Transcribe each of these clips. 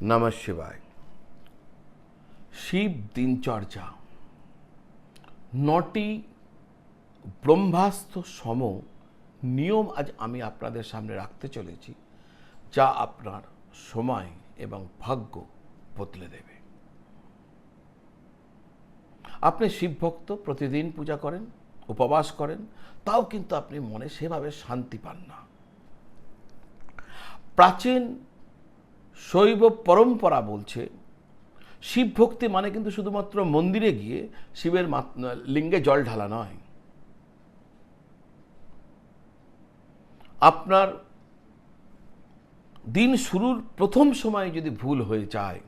নমঃ শিবায়। শিব দিনচর্যা, 9টি ব্রহ্মাস্ত্র সম নিয়ম আজ আমি আপনাদের সামনে রাখতে চলেছি, যা আপনার সময় এবং ভাগ্য বদলে দেবে। আপনি শিব ভক্ত, প্রতিদিন পূজা করেন, উপবাস করেন, তাও কিন্তু আপনি মনে সেভাবে শান্তি পান না। প্রাচীন শৈব পরম্পরা বলছে শিব ভক্তি মানে কিন্তু শুধুমাত্র মন্দিরে গিয়ে শিবের লিঙ্গে জল ঢালা নয়। আপনার দিন শুরুর প্রথম সময় যদি ভুল হয়ে যায়,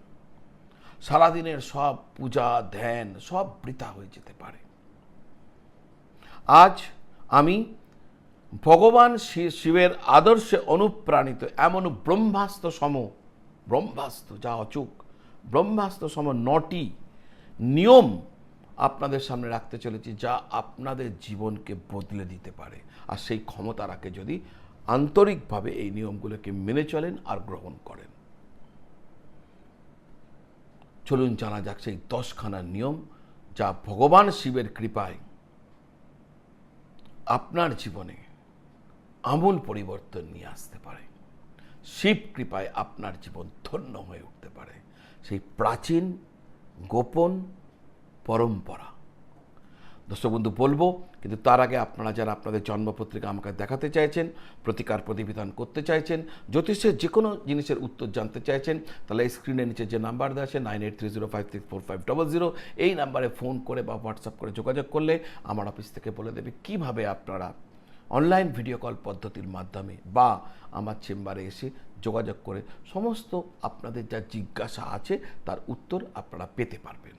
সারাদিনের সব পূজা ধ্যান সব বৃথা হয়ে যেতে পারে। আজ আমি ভগবান শিবের আদর্শে অনুপ্রাণিত এমন ব্রহ্মাস্ত্র যা অচুক, ব্রহ্মাস্ত্র সম 9টি নিয়ম আপনাদের সামনে রাখতে চলেছি, যা আপনাদের জীবনকে বদলে দিতে পারে। আর সেই ক্ষমতা রাখে যদি আন্তরিকভাবে এই নিয়মগুলোকে মেনে চলেন আর গ্রহণ করেন। চলুন জানা যাক সেই 10খানা নিয়ম, যা ভগবান শিবের কৃপায় আপনার জীবনে আমূল পরিবর্তন নিয়ে আসতে পারে। শিব কৃপায় আপনার জীবন ধন্য হয়ে উঠতে পারে। সেই প্রাচীন গোপন পরম্পরা দর্শক বন্ধু বলবো, কিন্তু তার আগে আপনারা যারা আপনাদের জন্মপত্রিকা আমাকে দেখাতে চাইছেন, প্রতিকার প্রতিবিধান করতে চাইছেন, জ্যোতিষের যে কোনো জিনিসের উত্তর জানতে চাইছেন, তাহলে স্ক্রিনের নিচে যে নাম্বার দেওয়া আছে 9830564500, এই নাম্বারে ফোন করে বা হোয়াটসঅ্যাপ করে যোগাযোগ করলে আমার অফিস থেকে বলে দেবে কিভাবে আপনারা অনলাইন ভিডিও কল পদ্ধতির মাধ্যমে বা আমার চেম্বারে এসে যোগাযোগ করে সমস্ত আপনাদের যা জিজ্ঞাসা আছে তার উত্তর আপনারা পেতে পারবেন।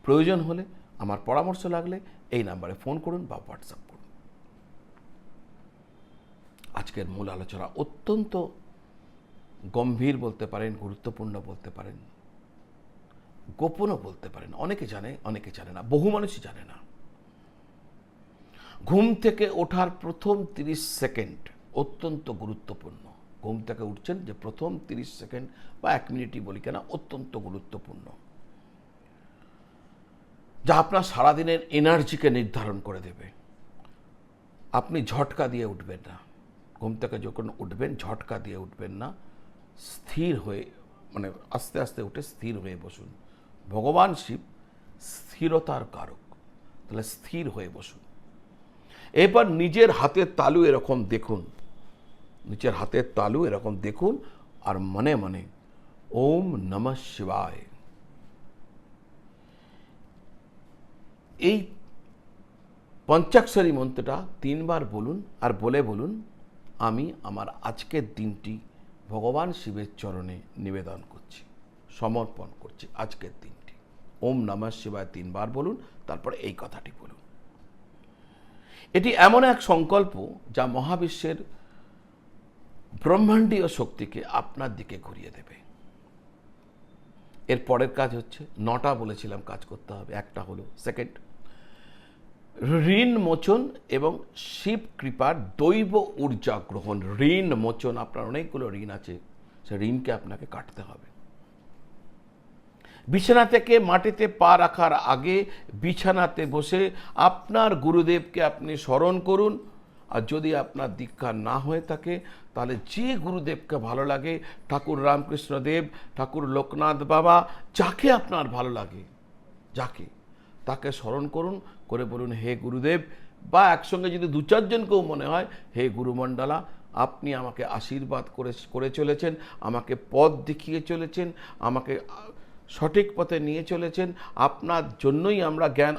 প্রয়োজন হলে, আমার পরামর্শ লাগলে এই নাম্বারে ফোন করুন বা হোয়াটসঅ্যাপ করুন। আজকের মূল আলোচনা অত্যন্ত গম্ভীর বলতে পারেন, গুরুত্বপূর্ণ বলতে পারেন, গোপনও বলতে পারেন। অনেকে জানে, অনেকে জানে না, বহু মানুষই জানে না। ঘুম থেকে ওঠার প্রথম 30 সেকেন্ড অত্যন্ত গুরুত্বপূর্ণ। ঘুম থেকে উঠছেন যে প্রথম 30 সেকেন্ড বা 1 মিনিটই বলি কেন, অত্যন্ত গুরুত্বপূর্ণ, যা আপনার সারাদিনের এনার্জিকে নির্ধারণ করে দেবে। আপনি ঝটকা দিয়ে উঠবেন না। ঘুম থেকে যখন উঠবেন ঝটকা দিয়ে উঠবেন না, স্থির হয়ে, মানে আস্তে আস্তে উঠে স্থির হয়ে বসুন। ভগবান শিব স্থিরতার কারক, তাহলে স্থির হয়ে বসুন। এবার নিজের হাতের তালু এরকম দেখুন, নিজের হাতের তালু এরকম দেখুন, আর মনে মনে ওম নমঃ শিবায় এই পঞ্চাক্ষরী মন্ত্রটা 3 বার বলুন, আর বলুন আমি আমার আজকের দিনটি ভগবান শিবের চরণে নিবেদন করছি, সমর্পণ করছি আজকের দিনটি। ওম নমঃ শিবায় 3 বার বলুন, তারপর এই কথাটি বলুন। এটি এমন এক সংকল্প যা মহাবিশ্বের ব্রহ্মাণ্ডীয় শক্তিকে আপনার দিকে ঘুরিয়ে দেবে। এর পরের কাজ হচ্ছে, 9টা বলেছিলাম কাজ করতে হবে, একটা হলো সেকেন্ড, ঋণ মোচন এবং শিব কৃপার দৈব ঊর্জা গ্রহণ। ঋণ মোচন, আপনার অনেকগুলো ঋণ আছে, সে ঋণকে আপনাকে কাটতে হবে। বিছানা থেকে মাটিতে পা রাখার আগে বিছানাতে বসে আপনার গুরুদেবকে আপনি স্মরণ করুন। আর যদি আপনার দীক্ষা না হয়ে থাকে, তাহলে যে গুরুদেবকে ভালো লাগে, ঠাকুর রামকৃষ্ণ দেব, ঠাকুর লোকনাথ বাবা, যাকে আপনার ভালো লাগে, যাকে, তাকে স্মরণ করুন, করে বলুন হে গুরুদেব, বা একসঙ্গে যদি 2-4 জনকেও মনে হয়, হে গুরুমণ্ডলা, আপনি আমাকে আশীর্বাদ করে চলেছেন, আমাকে পথ দেখিয়ে চলেছেন, আমাকে সঠিক পথে নিয়ে চলেছেন, আপনার জন্যই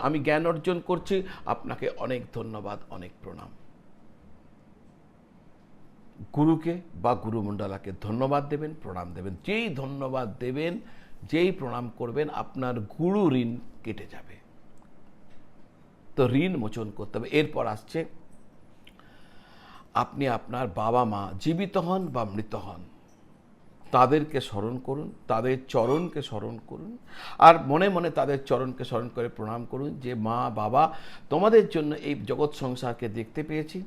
আমি জ্ঞান অর্জন করছি, আপনাকে অনেক ধন্যবাদ, অনেক প্রণাম। গুরুকে বা গুরুমণ্ডলাকে ধন্যবাদ দেবেন, প্রণাম দেবেন। যেই ধন্যবাদ দেবেন, যেই প্রণাম করবেন, আপনার গুরু ঋণ কেটে যাবে। তো ঋণ মোচন করতে হবে। এরপর আসছে, আপনি আপনার বাবা মা জীবিত হন বা মৃত হন, তাদেরকে স্মরণ করুন, তাদের চরণকে স্মরণ করুন, আর মনে মনে তাদের চরণকে স্মরণ করে প্রণাম করুন যে মা বাবা, তোমাদের জন্য এই জগৎ সংসারকে দেখতে পেয়েছি,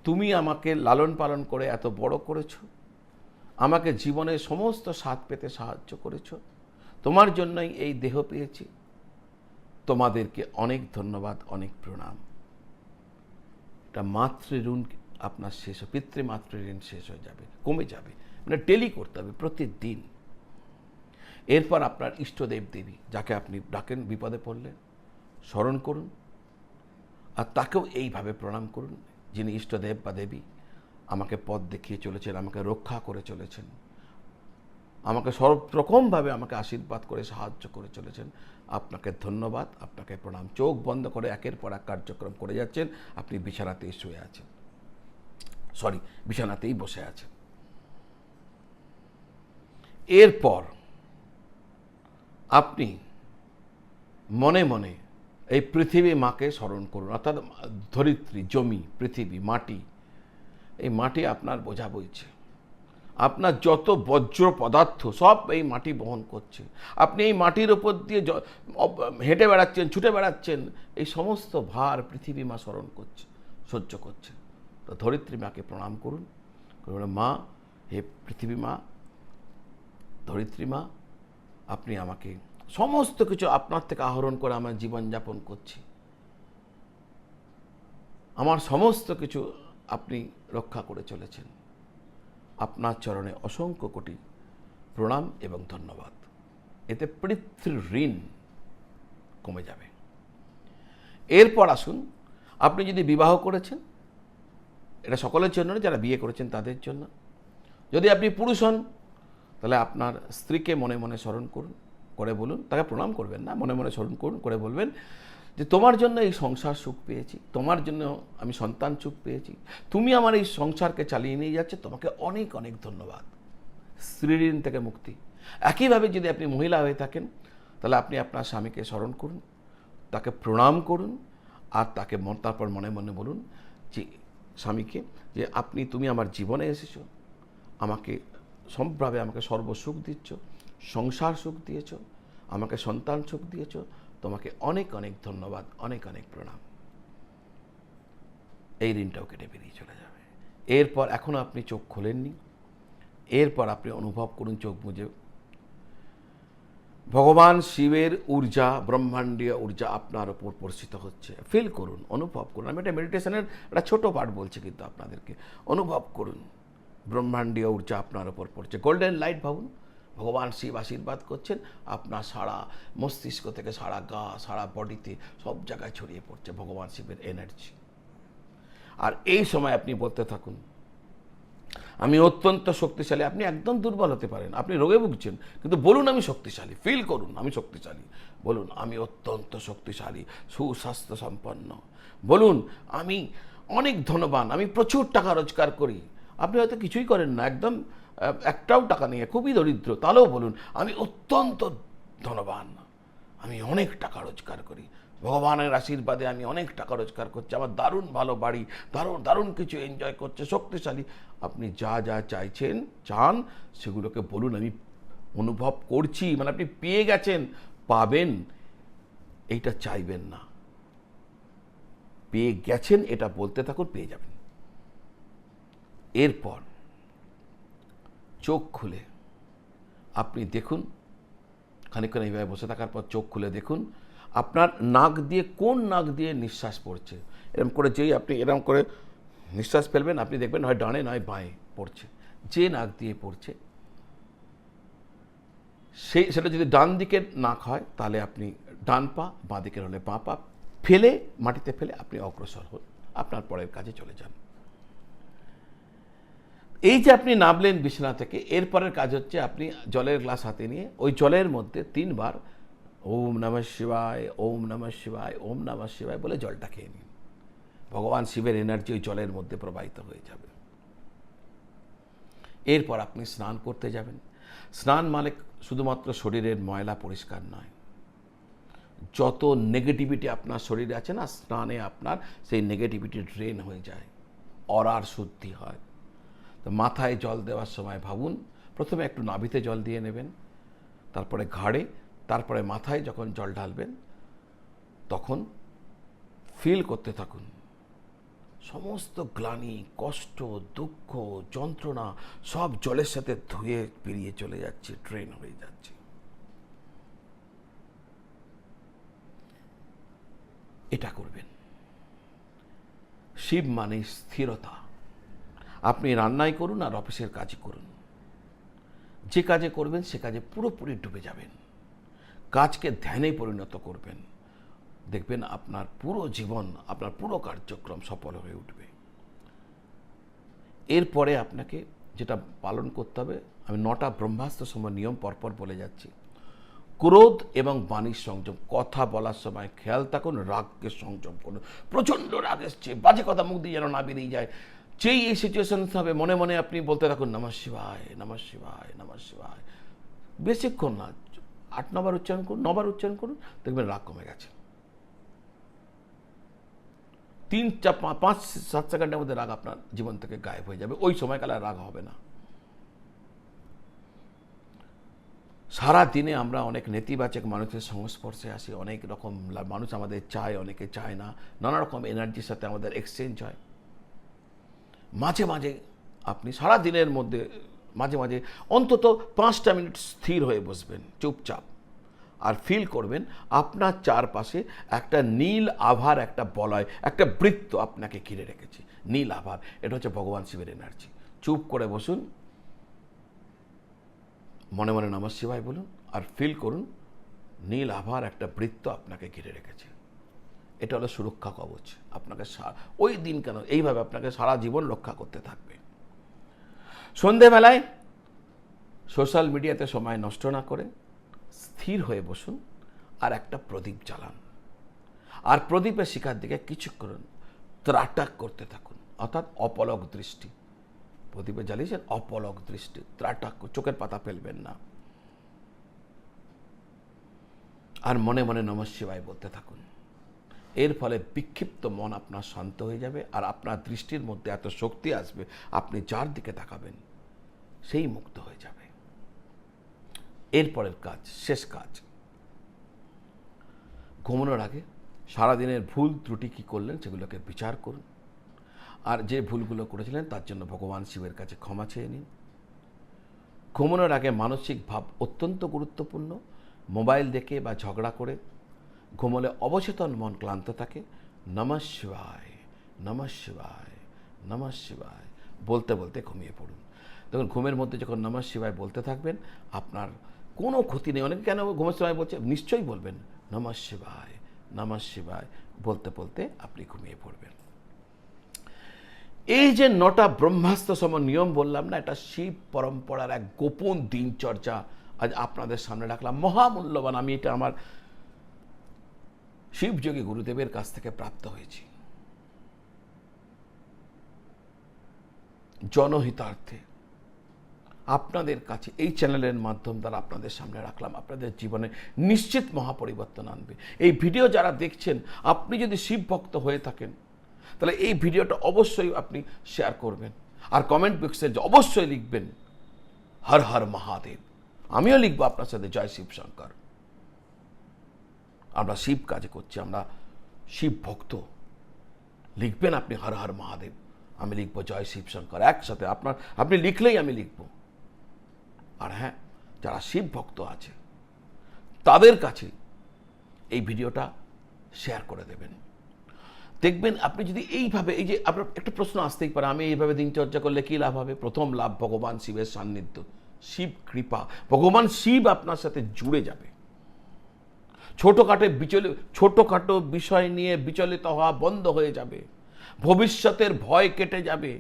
তুমি আমাকে লালন পালন করে এত বড় করেছো, আমাকে জীবনে সমস্ত স্বাদ পেতে সাহায্য করেছ, তোমার জন্যই এই দেহ পেয়েছি, তোমাদেরকে অনেক ধন্যবাদ, অনেক প্রণাম। এটা মাতৃঋণ আপনার শেষ, পিতৃমাতৃঋণ শেষ হয়ে যাবে, কমে যাবে। মানে ডেলি করতে হবে, প্রতিদিন। এরপর আপনার ইষ্টদেব দেবী, যাকে আপনি ডাকেন বিপদে পড়লে, স্মরণ করুন আর তাকেও এইভাবে প্রণাম করুন, যিনি ইষ্টদেব বা দেবী আমাকে পথ দেখিয়ে চলেছেন, আমাকে রক্ষা করে চলেছেন, আমাকে সর্বরকমভাবে আমাকে আশীর্বাদ করে সাহায্য করে চলেছেন। আপনাকে ধন্যবাদ, আপনাকে প্রণাম। চোখ বন্ধ করে একের পর এক কার্যক্রম করে যাচ্ছেন। আপনি বিছানাতেই শুয়ে আছেন, বিছানাতেই বসে আছেন। এরপর আপনি মনে মনে এই পৃথিবী মাকে স্মরণ করুন, অর্থাৎ ধরিত্রী, জমি, পৃথিবী, মাটি। এই মাটি আপনার বোঝা বইছে, আপনার যত বজ্র পদার্থ সব এই মাটি বহন করছে। আপনি এই মাটির ওপর দিয়ে হেঁটে বেড়াচ্ছেন, ছুটে বেড়াচ্ছেন, এই সমস্ত ভার পৃথিবী মা স্মরণ করছে, সহ্য করছে। তো ধরিত্রী মাকে প্রণাম করুন, মা, হে পৃথিবী মা, ধরিত্রী মা, আপনি আমাকে সমস্ত কিছু আপনার থেকে আহরণ করে আমার জীবনযাপন করছি, আমার সমস্ত কিছু আপনি রক্ষা করে চলেছেন। আপনার চরণে অসংখ্য কোটি প্রণাম এবং ধন্যবাদ। এতে পিতৃ ঋণ কমে যাবে। এরপর আসুন, আপনি যদি বিবাহ করেছেন, এটা সকলের জন্য, যারা বিয়ে করেছেন তাদের জন্য। যদি আপনি পুরুষ হন, তাহলে আপনার স্ত্রীকে মনে মনে স্মরণ করুন, করে বলুন, তাকে প্রণাম করবেন না, মনে মনে স্মরণ করুন, করে বলবেন যে তোমার জন্য এই সংসার সুখ পেয়েছি, তোমার জন্য আমি সন্তান সুখ পেয়েছি, তুমি আমার এই সংসারকে চালিয়ে নিয়ে যাচ্ছে, তোমাকে অনেক অনেক ধন্যবাদ। স্ত্রী ঋণ থেকে মুক্তি। একইভাবে যদি আপনি মহিলা হয়ে থাকেন, তাহলে আপনি আপনার স্বামীকে স্মরণ করুন, তাকে প্রণাম করুন, আর তাকে তারপর মনে মনে বলুন যে স্বামীকে, যে তুমি আমার জীবনে এসেছো, আমাকে সম্ভাবে আমাকে সর্বসুখ দিচ্ছ, সংসার সুখ দিয়েছ, আমাকে সন্তান সুখ দিয়েছ, তোমাকে অনেক অনেক ধন্যবাদ, অনেক অনেক প্রণাম। এই ঋণটাও কেটে বেরিয়ে চলে যাবে। এরপর এখনও আপনি চোখ খোলেননি, এরপর আপনি অনুভব করুন চোখ বুজে ভগবান শিবের ঊর্জা, ব্রহ্মাণ্ডীয় ঊর্জা আপনার ওপর বর্ষিত হচ্ছে। ফিল করুন, অনুভব করুন। আমি এটা মেডিটেশনের একটা ছোট পার্ট বলছি, কিন্তু আপনাদেরকে অনুভব করুন ব্রহ্মাণ্ডীয় ঊর্জা আপনার ওপর পড়ছে। গোল্ডেন লাইট ভাবুন, ভগবান শিব আশীর্বাদ করছেন, আপনার সারা মস্তিষ্ক থেকে সারা গা, সারা বডিতে, সব জায়গায় ছড়িয়ে পড়ছে ভগবান শিবের এনার্জি। আর এই সময় আপনি বলতে থাকুন, আমি অত্যন্ত শক্তিশালী। আপনি একদম দুর্বল হতে পারেন, আপনি রোগে ভুগছেন, কিন্তু বলুন আমি শক্তিশালী। ফিল করুন আমি শক্তিশালী। বলুন আমি অত্যন্ত শক্তিশালী, সুস্বাস্থ্য সম্পন্ন। বলুন আমি অনেক ধনবান, আমি প্রচুর টাকা রোজগার করি। আপনি হয়তো কিছুই করেন না, একদম একটাও টাকা নিয়ে খুবই দরিদ্র, তাহলেও বলুন আমি অত্যন্ত ধনবান, আমি অনেক টাকা রোজগার করি, ভগবানের আশীর্বাদে আমি অনেক টাকা রোজগার করছি, আমার দারুণ ভালো বাড়ি, দারুণ দারুণ কিছু এনজয় করছে, শক্তিশালী। আপনি যা যা চান সেগুলোকে বলুন আমি অনুভব করছি। মানে আপনি পেয়ে গেছেন, পাবেন, এইটা চাইবেন না, পেয়ে গেছেন এটা বলতে থাকুন, পেয়ে যাবেন। এরপর চোখ খুলে আপনি দেখুন, খানিকক্ষণ এইভাবে বসে থাকার পর চোখ খুলে দেখুন আপনার নাক দিয়ে, কোন নাক দিয়ে নিঃশ্বাস পড়ছে। এরকম করে যেই আপনি এরকম করে নিঃশ্বাস ফেলবেন, আপনি দেখবেন হয় ডানে নয় বাঁয়ে পড়ছে। যে নাক দিয়ে পড়ছে সেটা যদি ডান দিকের নাক হয়, তাহলে আপনি ডান পা, বাঁ দিকের হলে বাঁ পা ফেলে, মাটিতে ফেলে আপনি অগ্রসর হন, আপনার পরের কাজে চলে যান। এই যে আপনি নামলেন বিছানা থেকে, এরপরের কাজ হচ্ছে আপনি জলের গ্লাস হাতে নিয়ে ওই জলের মধ্যে 3 বার ওম নমঃ শিবায়, ওম নমঃ শিবায়, ওম নমঃ শিবায় বলে জলটা খেয়ে নিন। ভগবান শিবের এনার্জি ওই জলের মধ্যে প্রবাহিত হয়ে যাবে। এরপর আপনি স্নান করতে যাবেন। স্নান মানে শুধুমাত্র শরীরের ময়লা পরিষ্কার নয়, যত নেগেটিভিটি আপনার শরীরে আছে না, স্নানে আপনার সেই নেগেটিভিটি ড্রেন হয়ে যায়, অরার শুদ্ধি হয়। তো মাথায় জল দেওয়ার সময় ভাবুন, প্রথমে একটু নাভিতে জল দিয়ে নেবেন, তারপরে ঘাড়ে, তারপরে মাথায় যখন জল ঢালবেন তখন ফিল করতে থাকুন সমস্ত গ্লানি, কষ্ট, দুঃখ, যন্ত্রণা সব জলের সাথে ধুয়ে পেরিয়ে চলে যাচ্ছে, ট্রেন হয়ে যাচ্ছে। এটা করবেন। শিব মানে স্থিরতা। আপনি রান্নাই করুন আর অফিসের কাজই করুন, যে কাজে করবেন সে কাজে পুরোপুরি ডুবে যাবেন, কাজকে ধ্যানে পরিণত করবেন। দেখবেন আপনার পুরো জীবন, আপনার পুরো কার্যক্রম সফল হয়ে উঠবে। এরপরে আপনাকে যেটা পালন করতে হবে, আমি 9টা ব্রহ্মাস্ত্র সময় নিয়ম পরপর বলে যাচ্ছি। ক্রোধ এবং বাণীর সংযম, কথা বলার সময় খেয়াল থাকুন, রাগকে সংযম করুন। প্রচণ্ড রাগ এসছে, বাজে কথা মুখ দিয়ে যেন না বেরিয়ে যায়, যেই এই সিচুয়েশন হবে মনে মনে আপনি বলতে থাকুন নমঃ শিবায়, নমঃ শিবায়, নমঃ শিবায়। বেশিক্ষণ না, 8-9 বার উচ্চারণ করুন, 9 বার উচ্চারণ করুন, দেখবেন রাগ কমে গেছে। 3-4-5-7 সেকেন্ডের মধ্যে রাগ আপনার জীবন থেকে গায়েব হয়ে যাবে। ওই সময়কালে রাগ হবে না। সারা দিনে আমরা অনেক নেতিবাচক মানুষের সংস্পর্শে আসি, অনেক রকম মানুষ আমাদের চায়, অনেকে চায় না, নানা রকম এনার্জির সাথে আমাদের এক্সচেঞ্জ হয়। মাঝে মাঝে আপনি সারা দিনের মধ্যে মাঝে মাঝে অন্তত 5টা মিনিট স্থির হয়ে বসবেন চুপচাপ, আর ফিল করবেন আপনার চারপাশে একটা নীল আভার, একটা বলয়, একটা বৃত্ত আপনাকে ঘিরে রেখেছে। নীল আভার, এটা হচ্ছে ভগবান শিবের এনার্জি। চুপ করে বসুন, মনে মনে নমঃ শিবায় বলুন, আর ফিল করুন নীল আভার একটা বৃত্ত আপনাকে ঘিরে রেখেছে। এটা হলো সুরক্ষা কবচ। আপনাকে ওই দিন কেন, এইভাবে আপনাকে সারা জীবন রক্ষা করতে থাকবে। সন্ধেবেলায় সোশ্যাল মিডিয়াতে সময় নষ্ট না করে স্থির হয়ে বসুন আর একটা প্রদীপ জ্বালান, আর প্রদীপের শিখার দিকে কিছুক্ষণ ত্রাটাক করতে থাকুন, অর্থাৎ অপলক দৃষ্টি। প্রদীপে জ্বালিয়েছেন, অপলক দৃষ্টি, ত্রাটাক, চোখের পাতা ফেলবেন না, আর মনে মনে নমঃ শিবায় বলতে থাকুন। এর ফলে বিক্ষিপ্ত মন আপনার শান্ত হয়ে যাবে, আর আপনার দৃষ্টির মধ্যে এত শক্তি আসবে, আপনি যার দিকে তাকাবেন সেই মুক্ত হয়ে যাবে। এরপরের কাজ, শেষ কাজ, ঘুমানোর আগে সারাদিনের ভুল ত্রুটি কী করলেন সেগুলোকে বিচার করুন, আর যে ভুলগুলো করেছিলেন তার জন্য ভগবান শিবের কাছে ক্ষমা চেয়ে নিন। ঘুমানোর আগে মানসিক ভাব অত্যন্ত গুরুত্বপূর্ণ। মোবাইল দেখে বা ঝগড়া করে ঘুমোলে অবচেতন মন ক্লান্ত থাকে। নমঃ শিবায়, নমঃ শিবায়, নমঃ শিবায় বলতে বলতে ঘুমিয়ে পড়ুন। দেখুন, ঘুমের মধ্যে যখন নমঃ শিবায় বলতে থাকবেন, আপনার কোনো ক্ষতি নেই। অনেকে কেন ঘুমের সময় বলছে, নিশ্চয়ই বলবেন নমঃ শিবায়, নমঃ শিবায় বলতে বলতে আপনি ঘুমিয়ে পড়বেন। এই যে 9টা ব্রহ্মাস্ত্র সম নিয়ম বললাম না, এটা শিব পরম্পরার এক গোপন দিনচর্যা আজ আপনাদের সামনে রাখলাম। মহামূল্যবান। আমি এটা আমার শিবযোগী গুরুদেবের কাছ থেকে প্রাপ্ত হয়েছি। জনহিতার্থে আপনাদের কাছে এই চ্যানেলের মাধ্যম দ্বারা আপনাদের সামনে রাখলাম। আপনাদের জীবনে নিশ্চিত মহাপরিবর্তন আনবে। এই ভিডিও যারা দেখছেন, আপনি যদি শিব ভক্ত হয়ে থাকেন তাহলে এই ভিডিওটা অবশ্যই আপনি শেয়ার করবেন, আর কমেন্ট বক্সে অবশ্যই লিখবেন হর হর মহাদেব। আমিও লিখবো আপনার সাথে জয় শিব শঙ্কর। আমরা শিব কাজে করছি, আমরা শিব ভক্ত। লিখবেন আপনি হর হর মহাদেব, আমি লিখবো জয় শিব শঙ্কর। একসাথে আপনি লিখলেই আমি লিখব। আর হ্যাঁ, যারা শিব ভক্ত আছে তাদের কাছে এই ভিডিওটা শেয়ার করে দেবেন। দেখবেন আপনি যদি এইভাবে, এই যে আপনার একটা প্রশ্ন আসতেই পারে, আমি এইভাবে দিনচর্যা করলে কী লাভ হবে? প্রথম লাভ ভগবান শিবের সান্নিধ্য, শিব কৃপা। ভগবান শিব আপনার সাথে জুড়ে যাবে। ছোটোখাটো বিষয় নিয়ে বিচলিত হওয়া বন্ধ হয়ে যাবে। ভবিষ্যতের ভয় কেটে যাবে।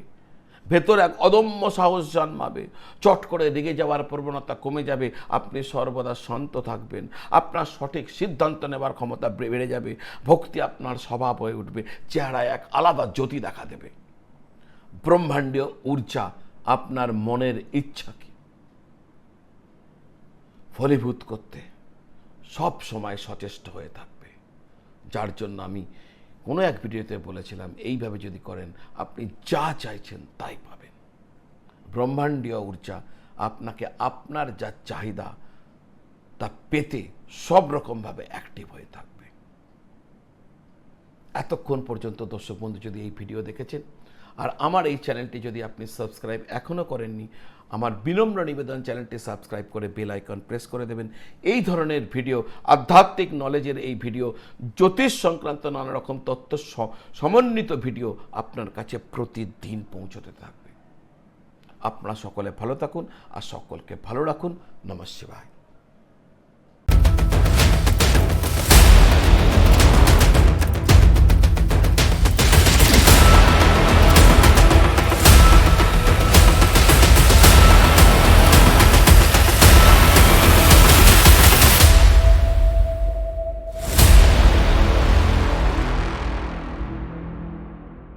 ভেতর এক অদম্য সাহস জন্মাবে। চট করে রেগে যাওয়ার প্রবণতা কমে যাবে। আপনি সর্বদা শান্ত থাকবেন। আপনার সঠিক সিদ্ধান্ত নেওয়ার ক্ষমতা বেড়ে যাবে। ভক্তি আপনার স্বভাব হয়ে উঠবে। চেহারায় এক আলাদা জ্যোতি দেখা দেবে। ব্রহ্মাণ্ডীয় ঊর্জা আপনার মনের ইচ্ছাকে ফলীভূত করতে সব সময় সচেষ্ট হয়ে থাকবে। যার জন্য আমি কোনো এক ভিডিওতে বলেছিলাম, এইভাবে যদি করেন আপনি যা চাইছেন তাই পাবেন। ব্রহ্মাণ্ডীয় ঊর্জা আপনাকে আপনার যা চাহিদা তা পেতে সব রকমভাবে অ্যাক্টিভ হয়ে থাকবে। এতক্ষণ পর্যন্ত দর্শক বন্ধু যদি এই ভিডিও দেখেছেন আর আমার এই চ্যানেলটি যদি আপনি সাবস্ক্রাইব এখনও করেননি, আমার বিনম্র নিবেদন চ্যানেলটি সাবস্ক্রাইব করে বেল আইকন প্রেস করে দেবেন। এই ধরনের ভিডিও, আধ্যাত্মিক নলেজের এই ভিডিও, জ্যোতিষ সংক্রান্ত নানা রকম তথ্য সমন্বিত ভিডিও আপনার কাছে প্রতিদিন পৌঁছতে থাকবে। আপনারা সকলে ভালো থাকুন আর সকলকে ভালো রাখুন। নমঃ শিবায়।